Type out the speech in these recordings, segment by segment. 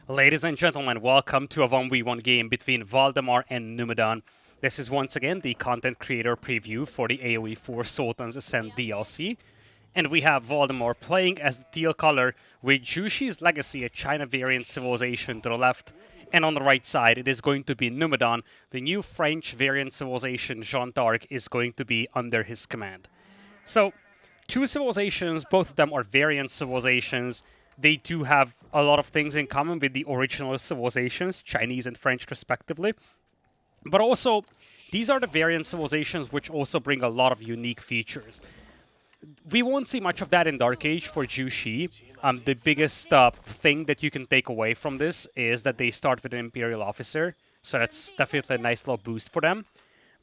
Ladies and gentlemen, welcome to a 1v1 game between Valdemar and Numudan. This is once again the content creator preview for the AoE 4 Sultans Ascend DLC. And we have Valdemar playing as the teal color with Zhu Xi's Legacy, a China variant civilization, to the left. And on the right side, it is going to be Numudan, the new French variant civilization Jeanne D'Arc is going to be under his command. So, two civilizations, both of them are variant civilizations. They do have a lot of things in common with the original civilizations, Chinese and French respectively. But also, these are the variant civilizations which also bring a lot of unique features. We won't see much of that in Dark Age for Zhu Xi. The biggest thing that you can take away from this is that they start with an Imperial officer, so that's definitely a nice little boost for them.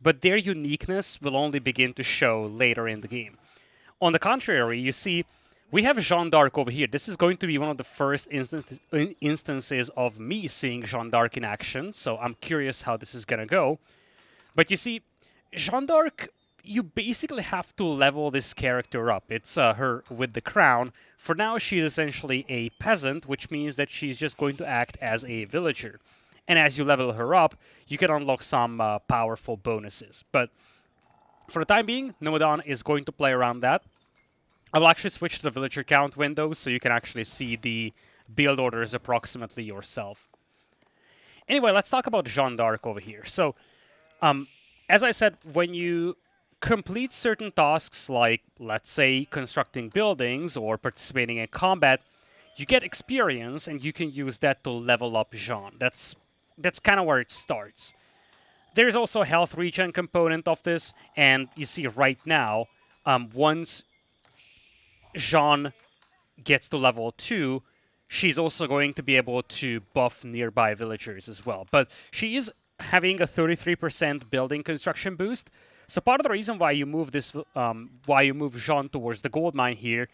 But their uniqueness will only begin to show later in the game. On the contrary, you see, we have Jeanne D'Arc over here. This is going to be one of the first instances of me seeing Jeanne D'Arc in action, so I'm curious how this is gonna go. But you see, Jeanne D'Arc, you basically have to level this character up. It's her with the crown. For now, she's essentially a peasant, which means that she's just going to act as a villager. And as you level her up, you can unlock some powerful bonuses. But for the time being, Numudan is going to play around that. I will actually switch to the villager count window so you can actually see the build orders approximately yourself. Anyway, let's talk about Jeanne D'Arc over here. So, as I said, when you complete certain tasks like, let's say, constructing buildings or participating in combat, you get experience and you can use that to level up Jeanne. That's kind of where it starts. There's also a health regen component of this, and you see right now, once Jeanne gets to level 2, she's also going to be able to buff nearby villagers as well. But she is having a 33% building construction boost. So part of the reason why you move this, why you move Jeanne towards the gold mine here,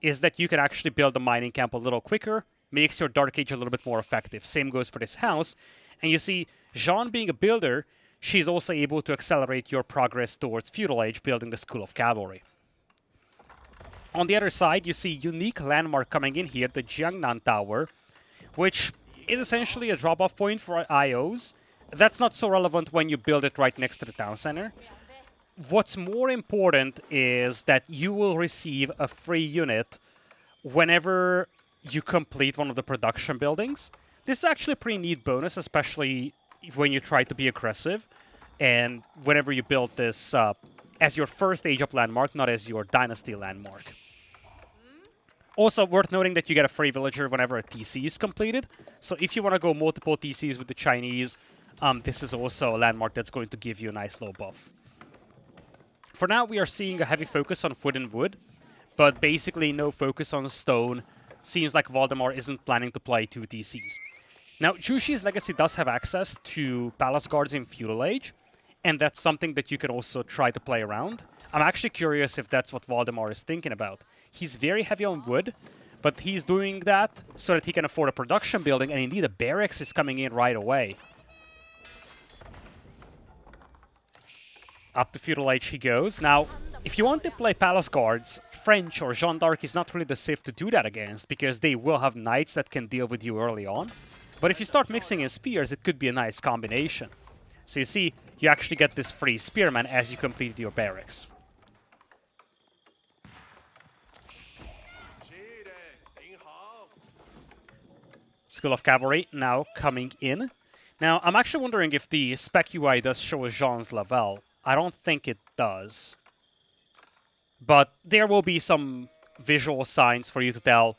is that you can actually build the mining camp a little quicker, makes your Dark Age a little bit more effective. Same goes for this house. And you see, Jeanne being a builder, she's also able to accelerate your progress towards Feudal Age, building the School of Cavalry. On the other side, you see unique landmark coming in here, the Jiangnan Tower, which is essentially a drop-off point for IOs. That's not so relevant when you build it right next to the town center. What's more important is that you will receive a free unit whenever you complete one of the production buildings. This is actually a pretty neat bonus, especially when you try to be aggressive, and whenever you build this as your first age-up landmark, not as your dynasty landmark. Also, worth noting that you get a free villager whenever a TC is completed. So if you want to go multiple TCs with the Chinese, this is also a landmark that's going to give you a nice little buff. For now, we are seeing a heavy focus on wood and wood, but basically no focus on stone. Seems like Valdemar isn't planning to play 2 TCs. Now, Zhu Xi's Legacy does have access to Palace Guards in Feudal Age, and that's something that you can also try to play around. I'm actually curious if that's what Valdemar is thinking about. He's very heavy on wood, but he's doing that so that he can afford a production building, and indeed a barracks is coming in right away. Up to Feudal Age he goes. Now, if you want to play Palace Guards, French or Jeanne D'Arc is not really the civ to do that against, because they will have knights that can deal with you early on. But if you start mixing in spears, it could be a nice combination. So you see, you actually get this free spearman as you complete your barracks. School of Cavalry now coming in. Now, I'm actually wondering if the spec UI does show Jeanne's level. I don't think it does. But there will be some visual signs for you to tell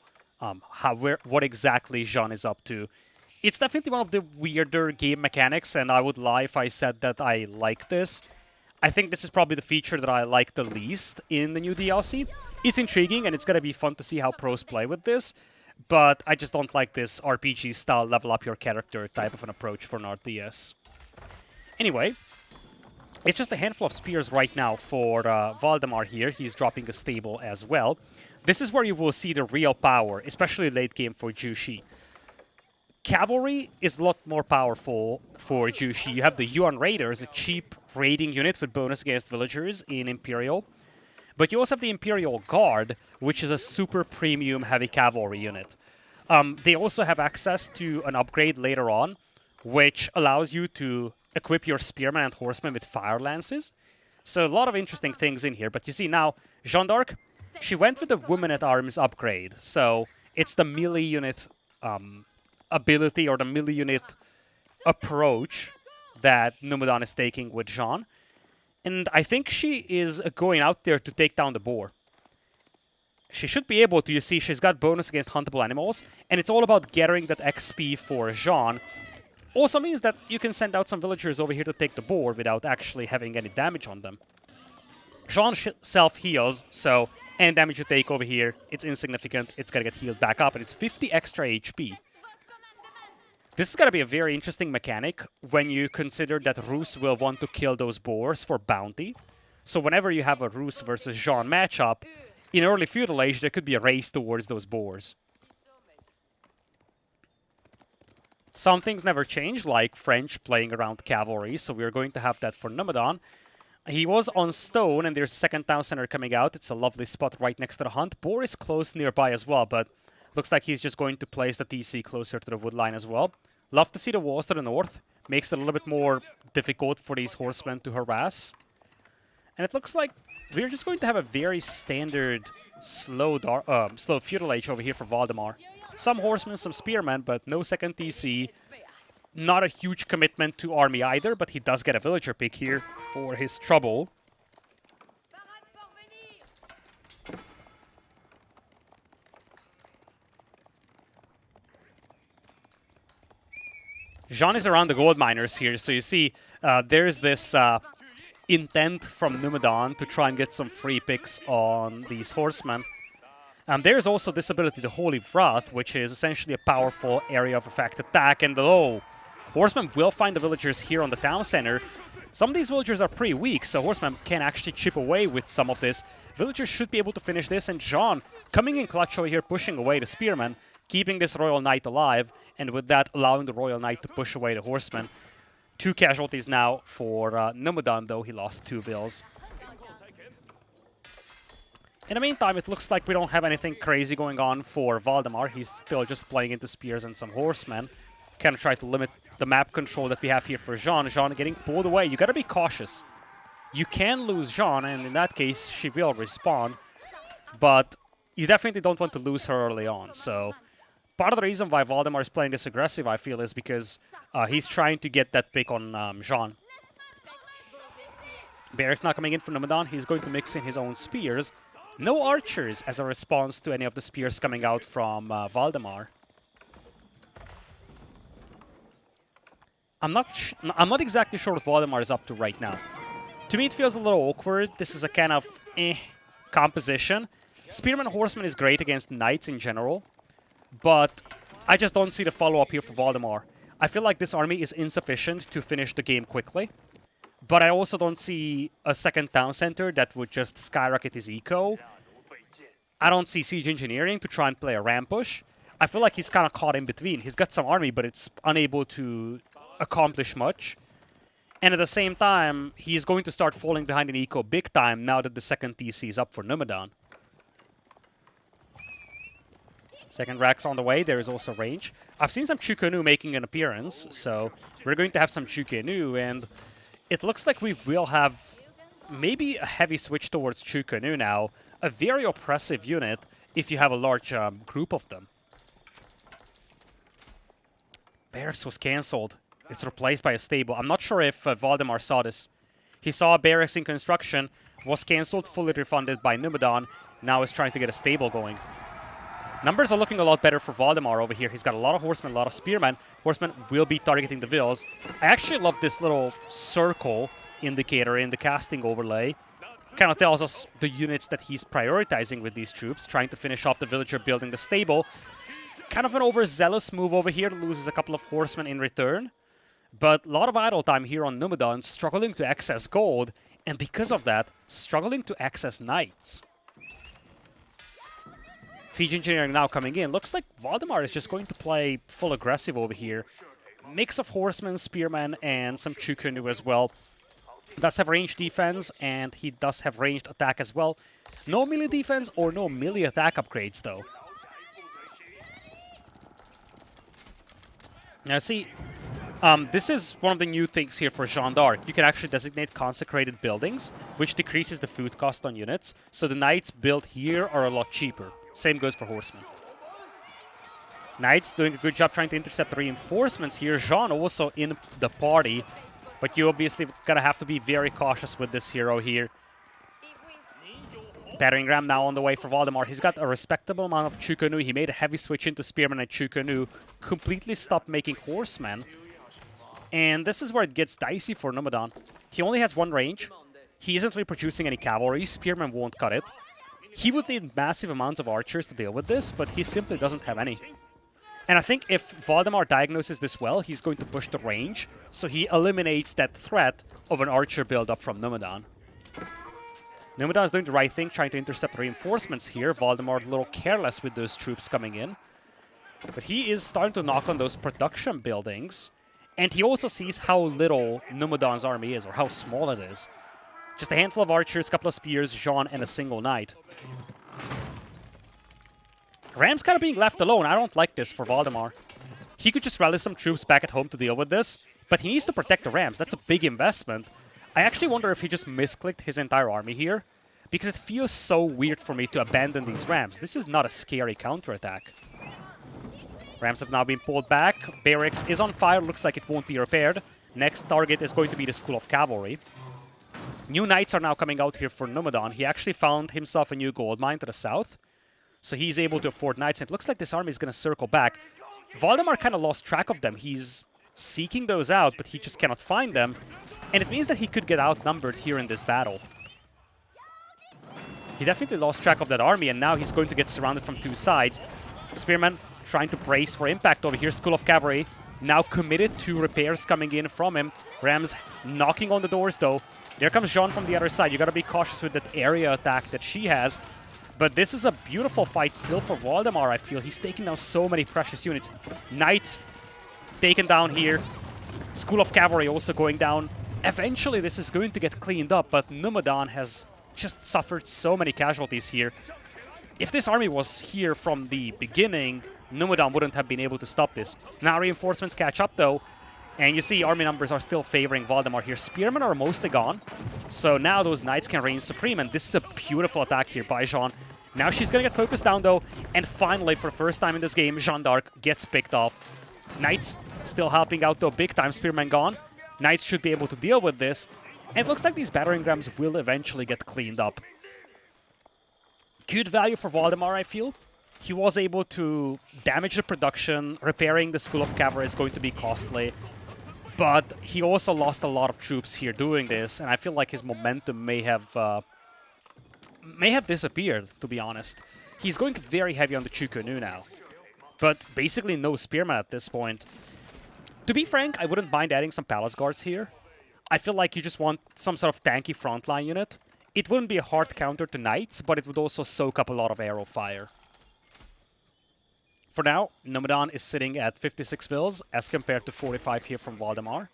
what exactly Jeanne is up to. It's definitely one of the weirder game mechanics, and I would lie if I said that I like this. I think this is probably the feature that I like the least in the new DLC. It's intriguing, and it's going to be fun to see how pros play with this, but I just don't like this RPG-style level up your character type of an approach for an RTS. Anyway, it's just a handful of spears right now for Valdemar here. He's dropping a stable as well. This is where you will see the real power, especially late game for Zhu Xi. Cavalry is a lot more powerful for Zhu Xi. You have the Yuan Raiders, a cheap raiding unit with bonus against villagers in Imperial. But you also have the Imperial Guard, which is a super premium heavy cavalry unit. They also have access to an upgrade later on, which allows you to equip your spearmen and horsemen with fire lances. So a lot of interesting things in here. But you see now, Jeanne D'Arc, she went with the woman-at-arms upgrade. So it's the melee unit ability or the melee unit approach that Numudan is taking with Jeanne. And I think she is going out there to take down the boar. She should be able to, you see, she's got bonus against huntable animals, and it's all about getting that XP for Jeanne. Also means that you can send out some villagers over here to take the boar without actually having any damage on them. Jeanne self-heals, so any damage you take over here, it's insignificant, it's gonna get healed back up, and it's 50 extra HP. This is gonna be a very interesting mechanic when you consider that Rus will want to kill those boars for bounty. So whenever you have a Rus versus Jeanne matchup, in early feudal age, there could be a race towards those boars. Some things never change, like French playing around cavalry, so we're going to have that for Numudan. He was on stone, and there's a second town center coming out. It's a lovely spot right next to the hunt. Boar is close nearby as well, but looks like he's just going to place the TC closer to the wood line as well. Love to see the walls to the north. Makes it a little bit more difficult for these horsemen to harass. And it looks like we're just going to have a very standard slow feudal age over here for Valdemar. Some horsemen, some spearmen, but no second TC. Not a huge commitment to army either, but he does get a villager pick here for his trouble. Jeanne is around the gold miners here, so you see there's this intent from Numudan to try and get some free picks on these horsemen. There's also this ability, the Holy Wrath, which is essentially a powerful area of effect attack, and horsemen will find the villagers here on the town center. Some of these villagers are pretty weak, so horsemen can actually chip away with some of this. Villagers should be able to finish this, and Jeanne coming in clutch over here, pushing away the spearmen, keeping this Royal Knight alive, and with that allowing the Royal Knight to push away the horsemen. 2 casualties now for Numudan, though he lost 2 vills. In the meantime, it looks like we don't have anything crazy going on for Valdemar. He's still just playing into spears and some horsemen. Kind of try to limit the map control that we have here for Jeanne. Jeanne getting pulled away. You gotta be cautious. You can lose Jeanne, and in that case, she will respawn. But you definitely don't want to lose her early on. So part of the reason why Valdemar is playing this aggressive, I feel, is because he's trying to get that pick on Jeanne. Barracks not coming in for Numudan. He's going to mix in his own spears. No archers as a response to any of the spears coming out from Valdemar. I'm not exactly sure what Valdemar is up to right now. To me, it feels a little awkward. This is a kind of composition. Spearman Horseman is great against knights in general, but I just don't see the follow-up here for Valdemar. I feel like this army is insufficient to finish the game quickly. But I also don't see a second town center that would just skyrocket his eco. I don't see siege engineering to try and play a ram push. I feel like he's kind of caught in between. He's got some army, but it's unable to accomplish much. And at the same time, he's going to start falling behind in eco big time now that the second TC is up for Numudan. Second rack's on the way. There is also range. I've seen some Chukenu making an appearance, so we're going to have some Chukenu, and it looks like we will have maybe a heavy switch towards Chukenu now. A very oppressive unit if you have a large group of them. Barracks was cancelled. It's replaced by a stable. I'm not sure if Valdemar saw this. He saw a barracks in construction, was cancelled, fully refunded by Numudan. Now is trying to get a stable going. Numbers are looking a lot better for Valdemar over here. He's got a lot of horsemen, a lot of spearmen. Horsemen will be targeting the vills. I actually love this little circle indicator in the casting overlay. Kind of tells us the units that he's prioritizing with these troops, trying to finish off the villager building the stable. Kind of an overzealous move over here, loses a couple of horsemen in return. But a lot of idle time here on Numudan, struggling to access gold, and because of that, struggling to access knights. Siege engineering now coming in. Looks like Valdemar is just going to play full aggressive over here. Mix of horsemen, spearmen, and some Chukenu as well. Does have ranged defense, and he does have ranged attack as well. No melee defense or no melee attack upgrades, though. Now see, this is one of the new things here for Jeanne D'Arc. You can actually designate consecrated buildings, which decreases the food cost on units. So the knights built here are a lot cheaper. Same goes for horsemen. Knights doing a good job trying to intercept the reinforcements here. Jeanne also in the party, but you obviously gonna have to be very cautious with this hero here. Battering ram now on the way for Valdemar. He's got a respectable amount of Chukonu. He made a heavy switch into Spearman and Chukonu. Completely stopped making horsemen. And this is where it gets dicey for Numudan. He only has one range. He isn't really producing any cavalry. Spearman won't cut it. He would need massive amounts of archers to deal with this, but he simply doesn't have any. And I think if Valdemar diagnoses this well, he's going to push the range, so he eliminates that threat of an archer build-up from Numudan. Numudan is doing the right thing, trying to intercept reinforcements here. Valdemar a little careless with those troops coming in. But he is starting to knock on those production buildings. And he also sees how little Numudan's army is, or how small it is. Just a handful of archers, a couple of spears, Jeanne, and a single knight. Ram's kind of being left alone. I don't like this for Valdemar. He could just rally some troops back at home to deal with this, but he needs to protect the Rams. That's a big investment. I actually wonder if he just misclicked his entire army here, because it feels so weird for me to abandon these Rams. This is not a scary counterattack. Rams have now been pulled back. Barracks is on fire. Looks like it won't be repaired. Next target is going to be the School of Cavalry. New knights are now coming out here for Numudan. He actually found himself a new gold mine to the south, so he's able to afford knights. And it looks like this army is going to circle back. Valdemar kind of lost track of them. He's seeking those out, but he just cannot find them. And it means that he could get outnumbered here in this battle. He definitely lost track of that army, and now he's going to get surrounded from two sides. Spearman trying to brace for impact over here. School of Cavalry now committed to repairs coming in from him. Rams knocking on the doors, though. There comes Jeanne from the other side. You got to be cautious with that area attack that she has. But this is a beautiful fight still for Valdemar, I feel. He's taking down so many precious units. Knights taken down here. School of Cavalry also going down. Eventually, this is going to get cleaned up, but Numudan has just suffered so many casualties here. If this army was here from the beginning, Numudan wouldn't have been able to stop this. Now reinforcements catch up, though. And you see army numbers are still favoring Valdemar here. Spearmen are mostly gone. So now those knights can reign supreme. And this is a beautiful attack here by Jeanne. Now she's going to get focused down, though. And finally, for the first time in this game, Jeanne D'Arc gets picked off. Knights still helping out, though. Big time. Spearmen gone. Knights should be able to deal with this. And it looks like these battering rams will eventually get cleaned up. Good value for Valdemar, I feel. He was able to damage the production. Repairing the School of Cavalry is going to be costly. But he also lost a lot of troops here doing this, and I feel like his momentum may have disappeared, to be honest. He's going very heavy on the Chukonu now, but basically no spearmen at this point. To be frank, I wouldn't mind adding some palace guards here. I feel like you just want some sort of tanky frontline unit. It wouldn't be a hard counter to knights, but it would also soak up a lot of arrow fire. For now, Numudan is sitting at 56 vills as compared to 45 here from Valdemar.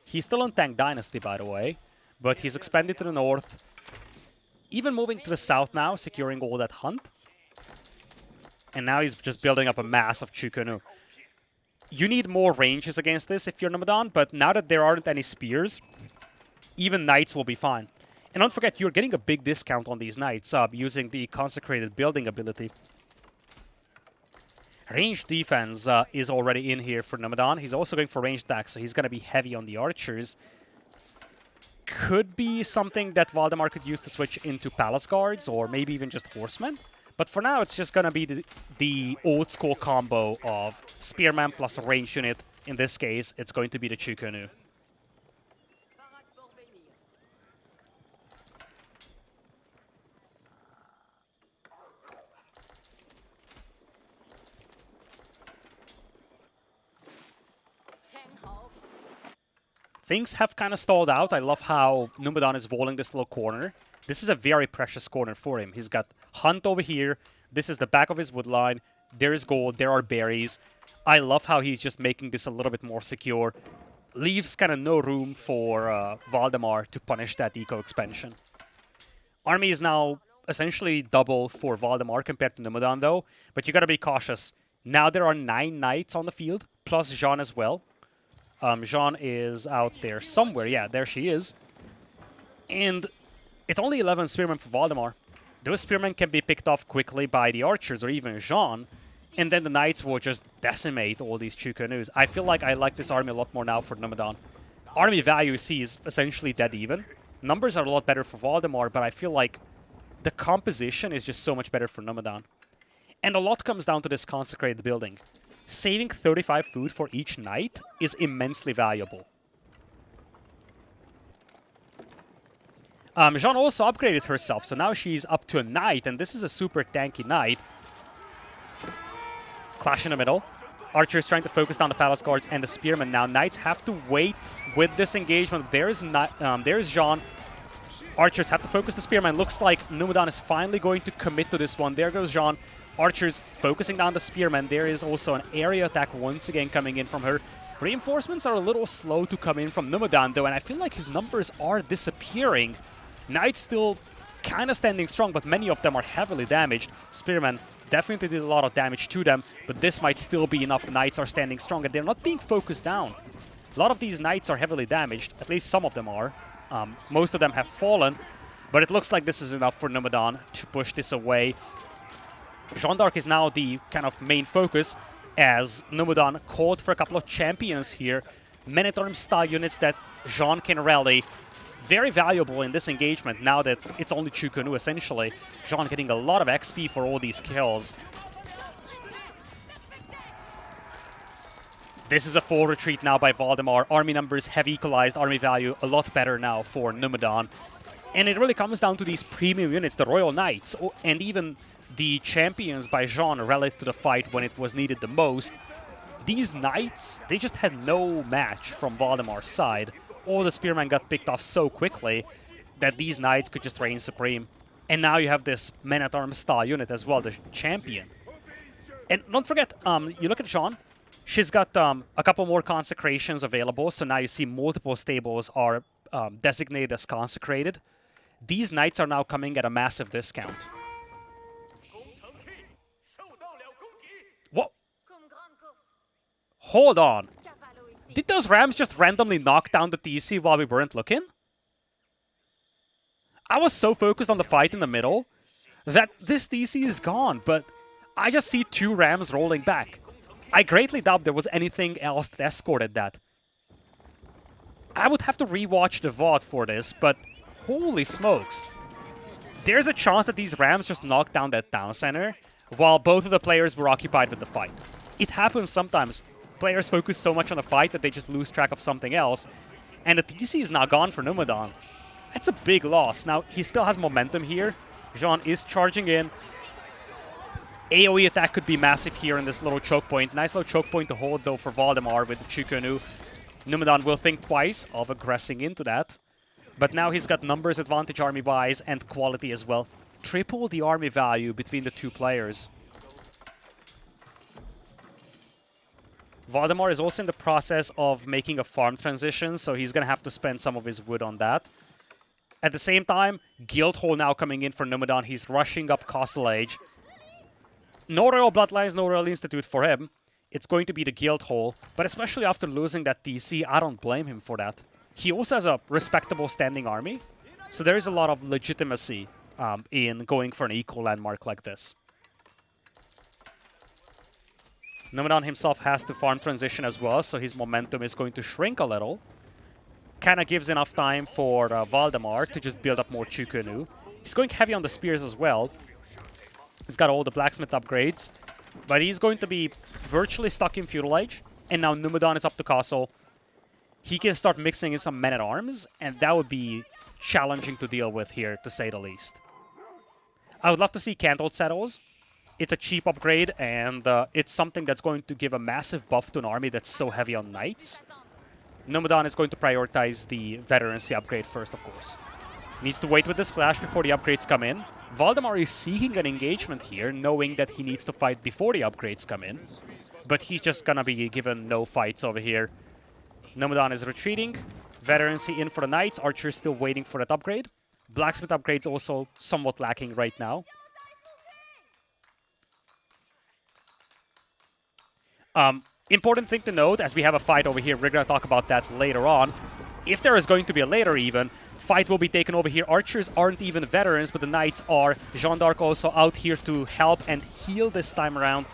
He's still on Tang Dynasty, by the way, but he's expanded to the north. Even moving to the south now, securing all that hunt. And now he's just building up a mass of Chukonu. You need more ranges against this if you're Numudan, but now that there aren't any spears, even knights will be fine. And don't forget, you're getting a big discount on these knights using the consecrated building ability. Ranged defense is already in here for Numudan. He's also going for ranged attacks, so he's going to be heavy on the archers. Could be something that Valdemar could use to switch into palace guards, or maybe even just horsemen. But for now, it's just going to be the old school combo of spearman plus a ranged unit. In this case, it's going to be the Chukonu. Things have kind of stalled out. I love how Numudan is walling this little corner. This is a very precious corner for him. He's got Hunt over here. This is the back of his wood line. There is gold. There are berries. I love how he's just making this a little bit more secure. Leaves kind of no room for Valdemar to punish that eco expansion. Army is now essentially double for Valdemar compared to Numudan, though. But you got to be cautious. Now there are 9 knights on the field, plus Jeanne as well. Jeanne is out there somewhere. Yeah, there she is. And it's only 11 spearmen for Valdemar. Those spearmen can be picked off quickly by the archers or even Jeanne, and then the knights will just decimate all these Chukanus. I feel like I like this army a lot more now for Numudan. Army value is essentially dead even. Numbers are a lot better for Valdemar, but I feel like the composition is just so much better for Numudan. And a lot comes down to this consecrated building. Saving 35 food for each knight is immensely valuable. Jeanne also upgraded herself, so now she's up to a knight, and this is a super tanky knight. Clash in the middle. Archers trying to focus down the palace guards and the spearmen. Now knights have to wait with this engagement. There's Jeanne. Archers have to focus the spearmen. Looks like Numudan is finally going to commit to this one. There goes Jeanne. Archers focusing down the spearmen. There is also an area attack once again coming in from her. Reinforcements are a little slow to come in from Numudan though, and I feel like his numbers are disappearing. Knights still kind of standing strong, but many of them are heavily damaged. Spearmen definitely did a lot of damage to them, but this might still be enough. Knights are standing strong, and they're not being focused down. A lot of these knights are heavily damaged, at least some of them are. Most of them have fallen, but it looks like this is enough for Numudan to push this away. Jeanne D'Arc is now the kind of main focus, as Numudan called for a couple of champions here. Men-at-arms style units that Jeanne can rally. Very valuable in this engagement now that it's only Chukunu essentially. Jeanne getting a lot of XP for all these kills. This is a full retreat now by Valdemar. Army numbers have equalized, army value a lot better now for Numudan. And it really comes down to these premium units, the Royal Knights, and even the champions by Jeanne rallied to the fight when it was needed the most. These Knights, they just had no match from Valdemar's side. All the spearmen got picked off so quickly that these Knights could just reign supreme. And now you have this men-at-arms style unit as well, the champion. And don't forget, you look at Jeanne, she's got a couple more consecrations available, so now you see multiple stables are designated as consecrated. These Knights are now coming at a massive discount. What? Hold on. Did those rams just randomly knock down the TC while we weren't looking? I was so focused on the fight in the middle that this TC is gone, but I just see two rams rolling back. I greatly doubt there was anything else that escorted that. I would have to rewatch the VOD for this, but holy smokes. There's a chance that these rams just knocked down that town center while both of the players were occupied with the fight. It happens sometimes. Players focus so much on the fight that they just lose track of something else. And the TC is now gone for Numudan. That's a big loss. Now, he still has momentum here. Jeanne is charging in. AoE attack could be massive here in this little choke point. Nice little choke point to hold, though, for Valdemar with the Chukunu. Numudan will think twice of aggressing into that. But now he's got numbers advantage army-wise and quality as well. Triple the army value between the two players. Valdemar is also in the process of making a farm transition, so he's going to have to spend some of his wood on that. At the same time, Guildhall now coming in for Numudan. He's rushing up Castle Age. No Royal Bloodlines, no Royal Institute for him. It's going to be the Guildhall, but especially after losing that TC, I don't blame him for that. He also has a respectable standing army, so there is a lot of legitimacy in going for an equal landmark like this. Numudan himself has to farm transition as well, so his momentum is going to shrink a little. Kinda gives enough time for Valdemar to just build up more Chukunu. He's going heavy on the spears as well. He's got all the blacksmith upgrades, but he's going to be virtually stuck in Feudal Age. And now Numudan is up to Castle. He can start mixing in some men-at-arms, and that would be challenging to deal with here, to say the least. I would love to see Cantled Saddles. It's a cheap upgrade, and it's something that's going to give a massive buff to an army that's so heavy on knights. Numudan is going to prioritize the veterancy upgrade first, of course. Needs to wait with this clash before the upgrades come in. Valdemar is seeking an engagement here, knowing that he needs to fight before the upgrades come in. But he's just gonna be given no fights over here. Numudan is retreating. Veterancy in for the knights. Archer still waiting for that upgrade. Blacksmith upgrade's also somewhat lacking right now. Important thing to note, as we have a fight over here, we're going to talk about that later on. If there is going to be a later even, fight will be taken over here. Archers aren't even veterans, but the knights are. Jeanne D'Arc also out here to help and heal this time around.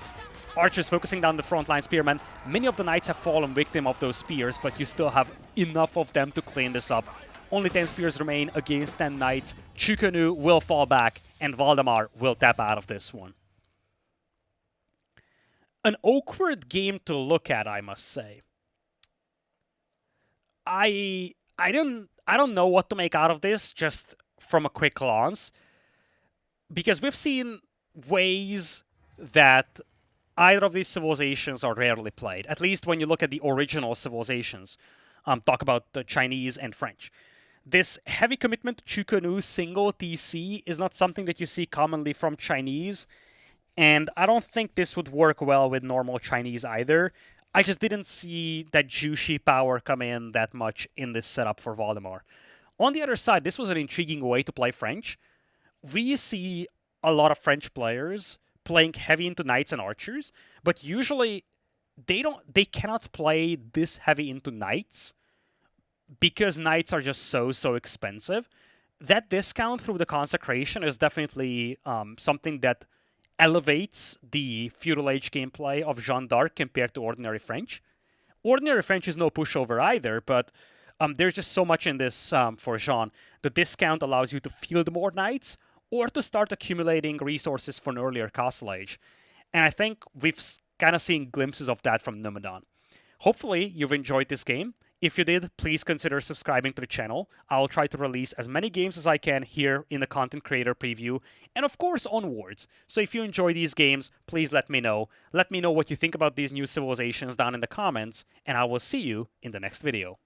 Archers focusing down the front line spearmen. Many of the knights have fallen victim of those spears, but you still have enough of them to clean this up. Only 10 spears remain against 10 knights. Chukanu will fall back, and Valdemar will tap out of this one. An awkward game to look at, I must say. I don't know what to make out of this just from a quick glance, because we've seen ways that either of these civilizations are rarely played. At least when you look at the original civilizations, talk about the Chinese and French. This heavy commitment to Chukanu single TC is not something that you see commonly from Chinese. And I don't think this would work well with normal Chinese either. I just didn't see that Zhu Xi power come in that much in this setup for Valdemar. On the other side, this was an intriguing way to play French. We see a lot of French players playing heavy into knights and archers, but usually they cannot play this heavy into knights because knights are just so expensive. That discount through the consecration is definitely something that elevates the feudal age gameplay of Jeanne D'Arc compared to ordinary French. Ordinary French is no pushover either, but there's just so much in this for Jeanne. The discount allows you to field more knights or to start accumulating resources for an earlier castle age. And I think we've kind of seen glimpses of that from Numudan. Hopefully you've enjoyed this game. If you did, please consider subscribing to the channel. I'll try to release as many games as I can here in the content creator preview, and of course onwards. So if you enjoy these games, please let me know. Let me know what you think about these new civilizations down in the comments, and I will see you in the next video.